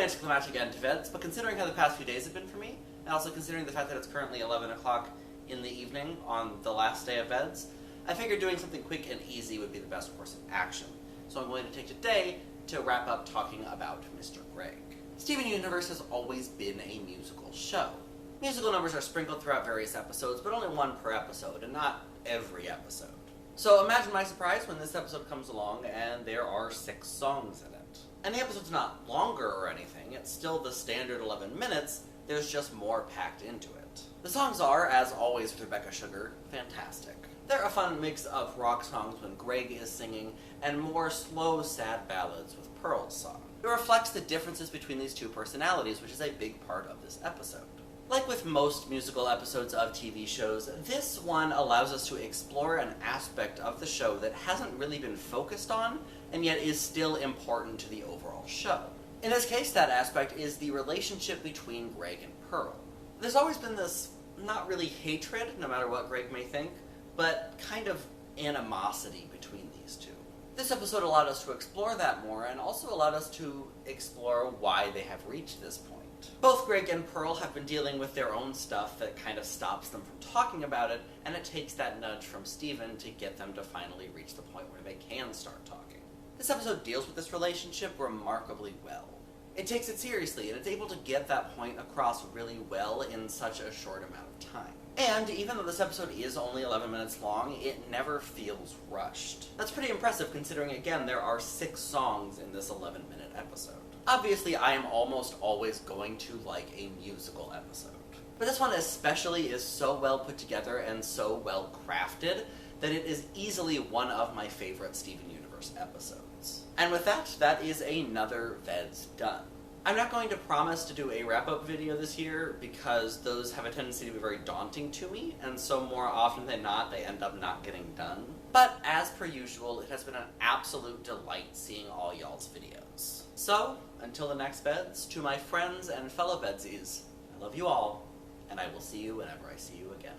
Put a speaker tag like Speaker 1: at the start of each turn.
Speaker 1: anticlimactic end to VEDS, but considering how the past few days have been for me, and also considering the fact that it's currently 11 o'clock in the evening on the last day of VEDS, I figured doing something quick and easy would be the best course of action. So I'm going to take today to wrap up talking about Mr. Greg. Steven Universe has always been a musical show. Musical numbers are sprinkled throughout various episodes, but only one per episode, and not every episode. So imagine my surprise when this episode comes along and there are 6 songs in it. And the episode's not longer or anything, it's still the standard 11 minutes, there's just more packed into it. The songs are, as always with Rebecca Sugar, fantastic. They're a fun mix of rock songs when Greg is singing, and more slow, sad ballads with Pearl's song. It reflects the differences between these two personalities, which is a big part of this episode. Like with most musical episodes of TV shows, this one allows us to explore an aspect of the show that hasn't really been focused on, and yet is still important to the overall show. In this case, that aspect is the relationship between Greg and Pearl. There's always been this, not really hatred, no matter what Greg may think, but kind of animosity between these two. This episode allowed us to explore that more, and also allowed us to explore why they have reached this point. Both Greg and Pearl have been dealing with their own stuff that kind of stops them from talking about it, and it takes that nudge from Steven to get them to finally reach the point where they can start talking. This episode deals with this relationship remarkably well. It takes it seriously, and it's able to get that point across really well in such a short amount of time. And even though this episode is only 11 minutes long, it never feels rushed. That's pretty impressive considering, again, there are 6 songs in this 11-minute episode. Obviously, I am almost always going to like a musical episode. But this one especially is so well put together and so well crafted that it is easily one of my favorite Steven Universe episodes. And with that, that is another VEDS done. I'm not going to promise to do a wrap-up video this year because those have a tendency to be very daunting to me, and so more often than not, they end up not getting done. But as per usual, it has been an absolute delight seeing all y'all's videos. So, until the next VEDS, to my friends and fellow VEDSies, I love you all, and I will see you whenever I see you again.